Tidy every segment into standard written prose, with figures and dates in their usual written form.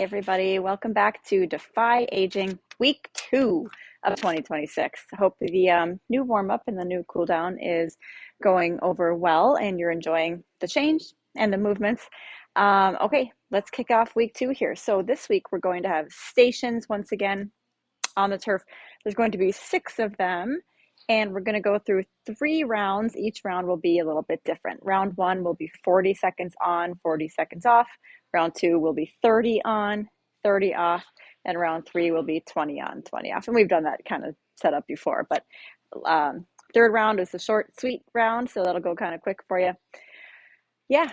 Everybody, welcome back to Defy Aging Week 2 of 2026. I hope the new warm-up and the new cool down is going over well and you're enjoying the change and the movements. Okay, let's kick off week 2 here. So this week we're going to have stations once again on the turf. There's going to be 6 of them, and we're going to go through 3 rounds. Each round will be a little bit different. Round 1 will be 40 seconds on, 40 seconds off. Round 2 will be 30 on, 30 off, and round 3 will be 20 on, 20 off. And we've done that kind of setup before, but third round is the short, sweet round, so that'll go kind of quick for you. Yeah,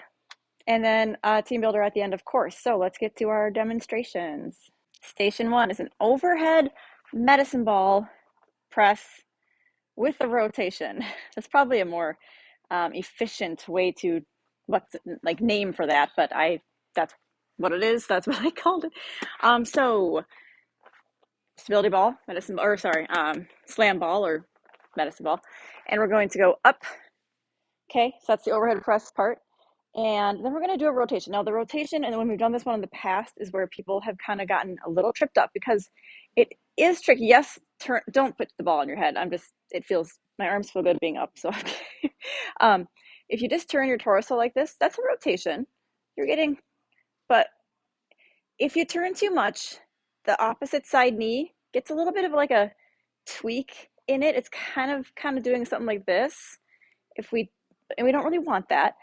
and then team builder at the end, of course. So let's get to our demonstrations. Station 1 is an overhead medicine ball press with a rotation. That's probably a more efficient way to name for that, but that's what it is. That's what I called it. So stability ball, slam ball or medicine ball, and we're going to go up. Okay, so that's the overhead press part. And then we're going to do a rotation. Now the rotation, and when we've done this one in the past, is where people have kind of gotten a little tripped up because it is tricky. Yes, don't put the ball on your head. My arms feel good being up. So okay. If you just turn your torso like this, that's a rotation. But if you turn too much, the opposite side knee gets a little bit of like a tweak in it. It's kind of doing something like this. And we don't really want that.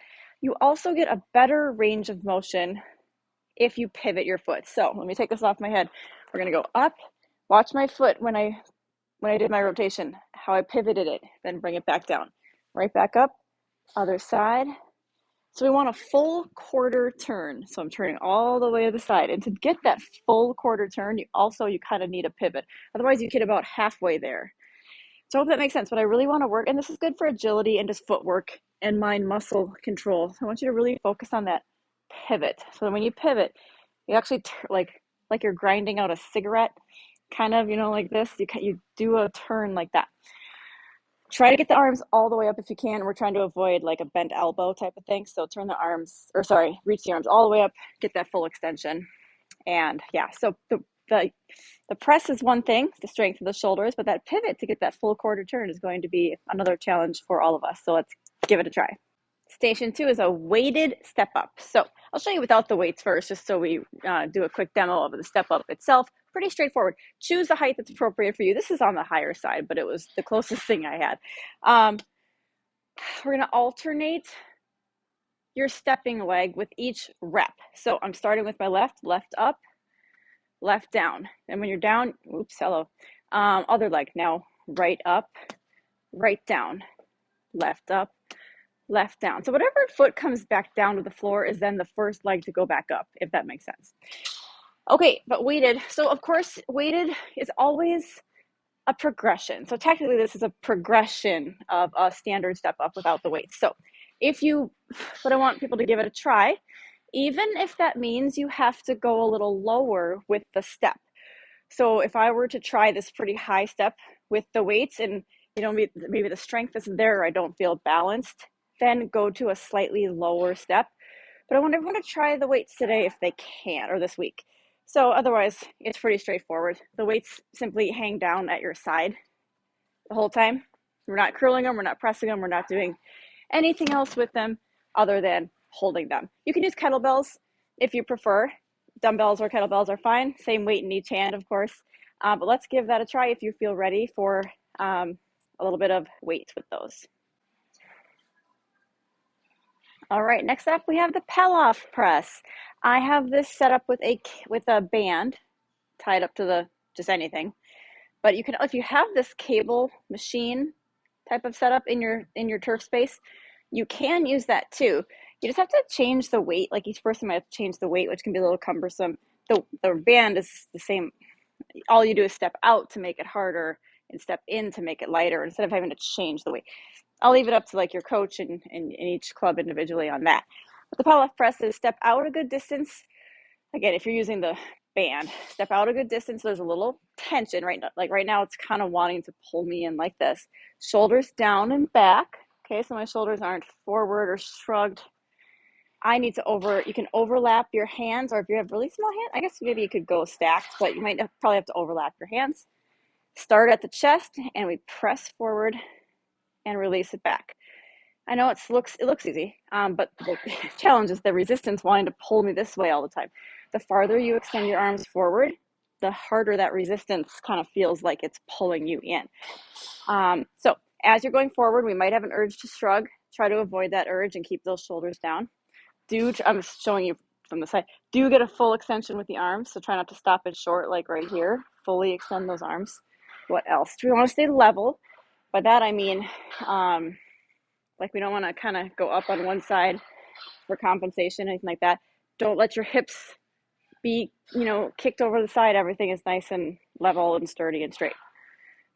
You also get a better range of motion if you pivot your foot. So let me take this off my head. We're going to go up. Watch my foot when I did my rotation, how I pivoted it, then bring it back down. Right back up, other side. So we want a full quarter turn. So I'm turning all the way to the side. And to get that full quarter turn, you kind of need a pivot. Otherwise, you get about halfway there. So I hope that makes sense. But I really want to work, and this is good for agility and just footwork and mind muscle control. So I want you to really focus on that pivot. So when you pivot, you actually like you're grinding out a cigarette, kind of, like this. You do a turn like that. Try to get the arms all the way up if you can. We're trying to avoid like a bent elbow type of thing. So reach the arms all the way up, get that full extension. And yeah, so the press is one thing, the strength of the shoulders, but that pivot to get that full quarter turn is going to be another challenge for all of us. So let's give it a try. Station 2 is a weighted step up. So I'll show you without the weights first, just so we do a quick demo of the step up itself. Pretty straightforward. Choose the height that's appropriate for you. This is on the higher side, but it was the closest thing I had. We're going to alternate your stepping leg with each rep. So I'm starting with my left up, left down. And when you're down, other leg. Now right up, right down, left up, left down. So whatever foot comes back down to the floor is then the first leg to go back up, if that makes sense. Okay, but weighted. So of course, weighted is always a progression. So technically this is a progression of a standard step up without the weights. So but I want people to give it a try, even if that means you have to go a little lower with the step. So if I were to try this pretty high step with the weights and maybe the strength isn't there, or I don't feel balanced, then go to a slightly lower step. But I want everyone to try the weights today if they can, or this week. So otherwise, it's pretty straightforward. The weights simply hang down at your side the whole time. We're not curling them, we're not pressing them, we're not doing anything else with them other than holding them. You can use kettlebells if you prefer. Dumbbells or kettlebells are fine. Same weight in each hand, of course. But let's give that a try if you feel ready for a little bit of weight with those. All right, next up we have the Peloff press. I have this set up with a band tied up to just anything. But you can, if you have this cable machine type of setup in your turf space, you can use that too. You just have to change the weight. Like each person might have to change the weight, which can be a little cumbersome. The band is the same. All you do is step out to make it harder and step in to make it lighter instead of having to change the weight. I'll leave it up to like your coach and each club individually on that. But the Peloff press is step out a good distance. Again, if you're using the band, step out a good distance. There's a little tension right now. Like right now, it's kind of wanting to pull me in like this. Shoulders down and back. Okay, so my shoulders aren't forward or shrugged. you can overlap your hands, or if you have really small hands, I guess maybe you could go stacked, but you might probably have to overlap your hands. Start at the chest and we press forward and release it back. I know it looks easy, but the challenge is the resistance wanting to pull me this way all the time. The farther you extend your arms forward, the harder that resistance kind of feels like it's pulling you in. So as you're going forward, we might have an urge to shrug. Try to avoid that urge and keep those shoulders down. I'm showing you from the side, do get a full extension with the arms, so try not to stop it short like right here. Fully extend those arms. What else? Do we want to stay level? By that I mean, like we don't want to kind of go up on one side for compensation, anything like that. Don't let your hips be, kicked over the side. Everything is nice and level and sturdy and straight.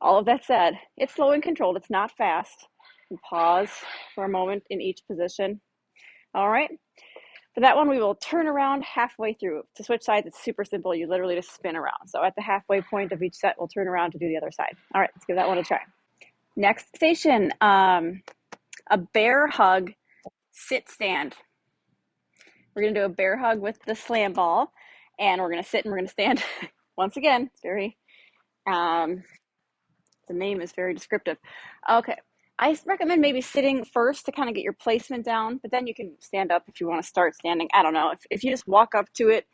All of that said, it's slow and controlled. It's not fast. And pause for a moment in each position. All right. For that one, we will turn around halfway through. To switch sides, it's super simple. You literally just spin around. So at the halfway point of each set, we'll turn around to do the other side. All right, let's give that one a try. Next station, a bear hug sit stand. We're going to do a bear hug with the slam ball, and we're going to sit and we're going to stand. Once again, it's very, the name is very descriptive. Okay. I recommend maybe sitting first to kind of get your placement down, but then you can stand up if you want to start standing. I don't know. If you just walk up to it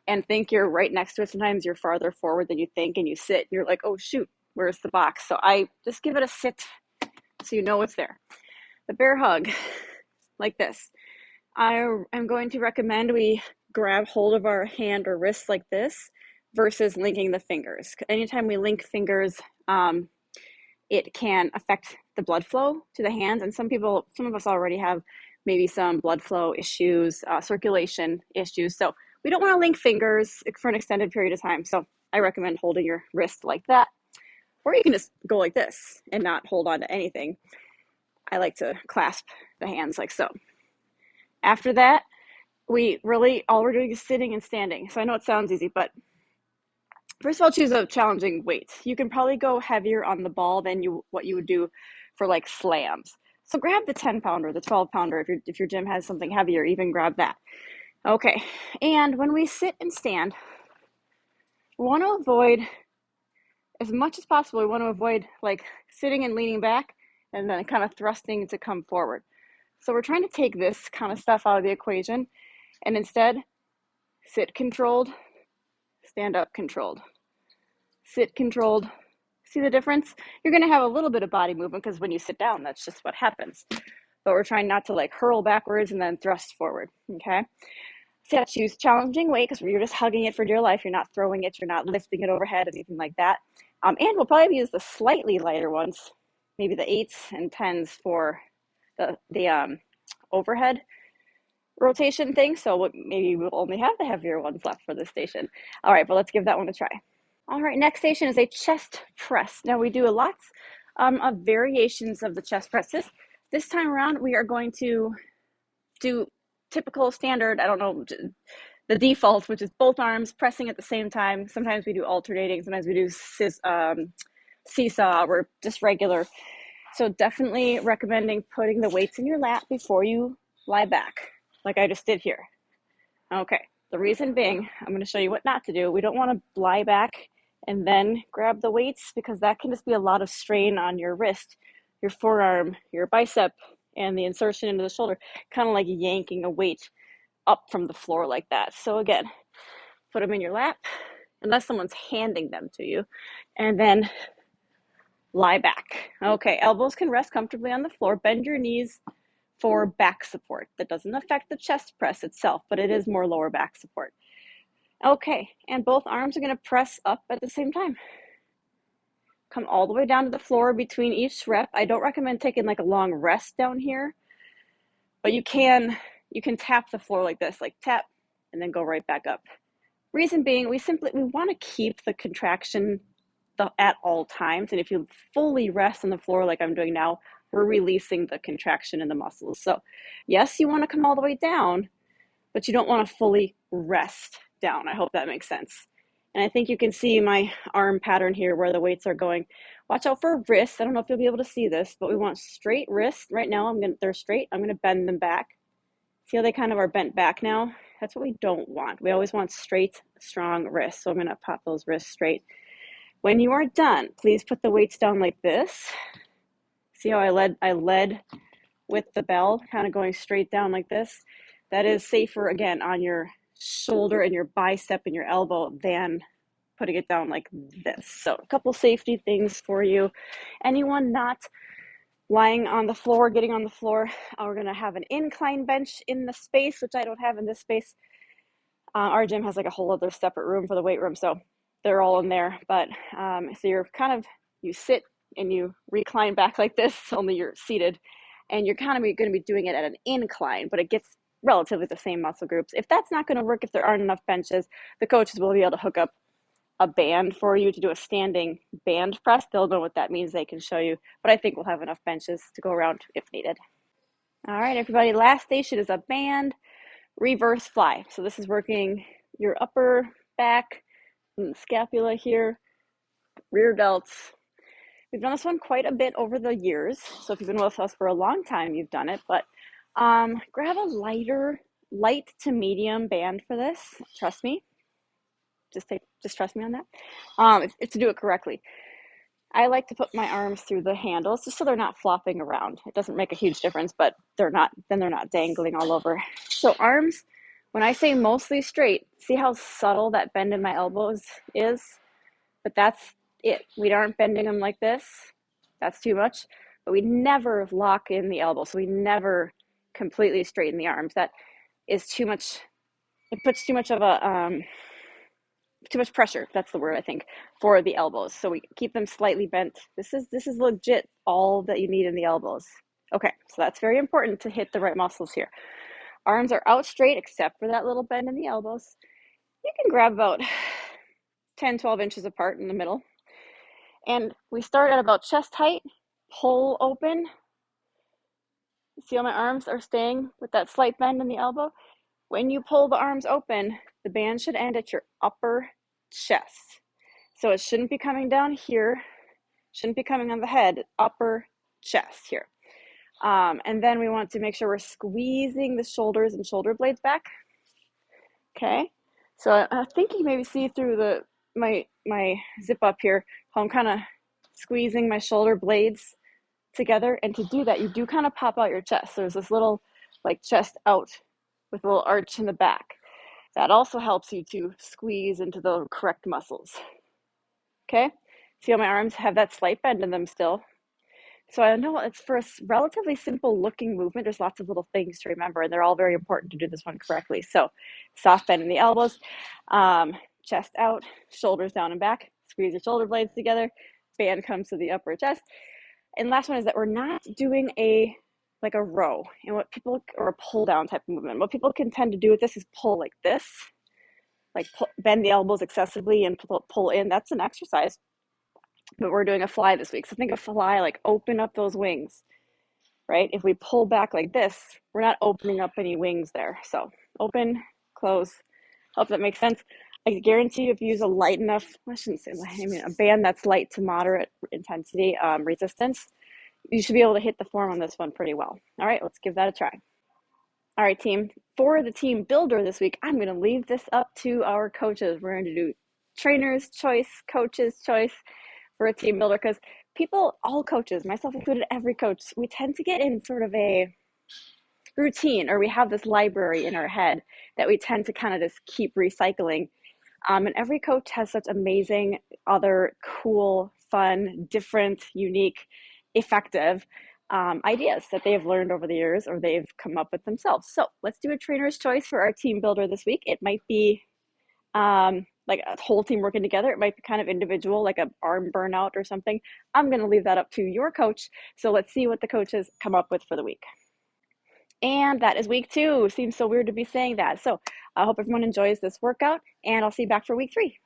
and think you're right next to it, sometimes you're farther forward than you think, and you sit, and you're like, oh, shoot, where's the box? So I just give it a sit so you know it's there. The bear hug, like this. I am going to recommend we grab hold of our hand or wrist like this versus linking the fingers. Anytime we link fingers, it can affect the blood flow to the hands. And some of us already have maybe some blood flow issues, circulation issues. So we don't want to link fingers for an extended period of time. So I recommend holding your wrist like that, or you can just go like this and not hold on to anything. I like to clasp the hands like so. After that, all we're doing is sitting and standing. So I know it sounds easy, but first of all, choose a challenging weight. You can probably go heavier on the ball than what you would do for like slams. So grab the 10-pounder, the 12-pounder. If your gym has something heavier, even grab that. Okay, and when we sit and stand, we want to avoid, as much as possible, we want to avoid like sitting and leaning back and then kind of thrusting to come forward. So we're trying to take this kind of stuff out of the equation and instead sit controlled, stand up controlled. Sit controlled. See the difference? You're going to have a little bit of body movement because when you sit down, that's just what happens. But we're trying not to like hurl backwards and then thrust forward, okay? So yeah, choose challenging weight because you're just hugging it for dear life. You're not throwing it. You're not lifting it overhead, anything like that. And we'll probably use the slightly lighter ones, maybe the 8s and 10s for the overhead rotation thing. So maybe we'll only have the heavier ones left for this station. All right, but let's give that one a try. All right, next station is a chest press. Now we do lots of variations of the chest press. This time around, we are going to do typical standard, I don't know, the default, which is both arms pressing at the same time. Sometimes we do alternating, sometimes we do seesaw or just regular. So definitely recommending putting the weights in your lap before you lie back, like I just did here. Okay, the reason being, I'm going to show you what not to do. We don't want to lie back and then grab the weights because that can just be a lot of strain on your wrist, your forearm, your bicep, and the insertion into the shoulder, kind of like yanking a weight up from the floor like that. So again, put them in your lap, unless someone's handing them to you, and then lie back. Okay, elbows can rest comfortably on the floor. Bend your knees for back support. That doesn't affect the chest press itself, but it is more lower back support. Okay, and both arms are going to press up at the same time. Come all the way down to the floor between each rep. I don't recommend taking like a long rest down here, but you can tap the floor like this, like tap, and then go right back up. Reason being, we want to keep the contraction at all times, and if you fully rest on the floor like I'm doing now, we're releasing the contraction in the muscles. So yes, you want to come all the way down, but you don't want to fully rest down. I hope that makes sense. And I think you can see my arm pattern here where the weights are going. Watch out for wrists. I don't know if you'll be able to see this, but we want straight wrists. Right now, they're straight. I'm going to bend them back, See how they kind of are bent back now? That's what we don't want. We always want straight, strong wrists. So I'm going to pop those wrists straight. When you are done, please put the weights down like this. See how I led with the bell, kind of going straight down like this? That is safer, again, on your shoulder and your bicep and your elbow than putting it down like this. So a couple safety things for you. Anyone not lying on the floor, getting on the floor, we're going to have an incline bench in the space, which I don't have in this space. Our gym has like a whole other separate room for the weight room, so they're all in there. But so you're kind of, you sit and you recline back like this, only you're seated, and you're kind of going to be doing it at an incline, but it gets relatively the same muscle groups. If that's not going to work, if there aren't enough benches, the coaches will be able to hook up a band for you to do a standing band press. They'll know what that means. They can show you, but I think we'll have enough benches to go around if needed. All right, everybody, last station is a band reverse fly. So this is working your upper back and scapula here, rear delts. We've done this one quite a bit over the years. So if you've been with us for a long time, you've done it, but grab a light to medium band for this. Trust me. Just trust me on that. It's to do it correctly. I like to put my arms through the handles just so they're not flopping around. It doesn't make a huge difference, but they're not dangling all over. So arms, when I say mostly straight, see how subtle that bend in my elbows is? But that's it. We aren't bending them like this. That's too much. But we never lock in the elbow. So we never completely straighten the arms. That is too much. It puts too much of a too much pressure, that's the word I think, for the elbows. So we keep them slightly bent. This is legit all that you need in the elbows. Okay, so that's very important to hit the right muscles here. Arms are out straight except for that little bend in the elbows. You can grab about 10, 12 inches apart in the middle. And we start at about chest height, pull open. See how my arms are staying with that slight bend in the elbow? When you pull the arms open, the band should end at your upper chest. So it shouldn't be coming down here, shouldn't be coming on the head, upper chest here. And then we want to make sure we're squeezing the shoulders and shoulder blades back. Okay, so I think you maybe see through my zip up here, how I'm kind of squeezing my shoulder blades together. And to do that, you do kind of pop out your chest. So there's this little like chest out with a little arch in the back. That also helps you to squeeze into the correct muscles. Okay, see how my arms have that slight bend in them still. So I know it's for a relatively simple looking movement. There's lots of little things to remember, and they're all very important to do this one correctly. So soft bend in the elbows, chest out, shoulders down and back, squeeze your shoulder blades together, band comes to the upper chest. And last one is that we're not doing a row, and or a pull down type of movement. What people can tend to do with this is pull like this, bend the elbows excessively and pull in. That's an exercise, but we're doing a fly this week. So think of fly, like open up those wings, right? If we pull back like this, we're not opening up any wings there. So open, close. Hope that makes sense. I guarantee you if you use a light enough, a band that's light to moderate intensity resistance, you should be able to hit the form on this one pretty well. All right, let's give that a try. All right, team. For the team builder this week, I'm going to leave this up to our coaches. We're going to do trainer's choice, coach's choice for a team builder, because all coaches, myself included, every coach, we tend to get in sort of a routine, or we have this library in our head that we tend to kind of just keep recycling. And every coach has such amazing, other cool, fun, different, unique, effective ideas that they have learned over the years, or they've come up with themselves. So let's do a trainer's choice for our team builder this week. It might be like a whole team working together. It might be kind of individual, like an arm burnout or something. I'm going to leave that up to your coach. So let's see what the coaches come up with for the week. And that is week 2. Seems so weird to be saying that. So I hope everyone enjoys this workout, and I'll see you back for week 3.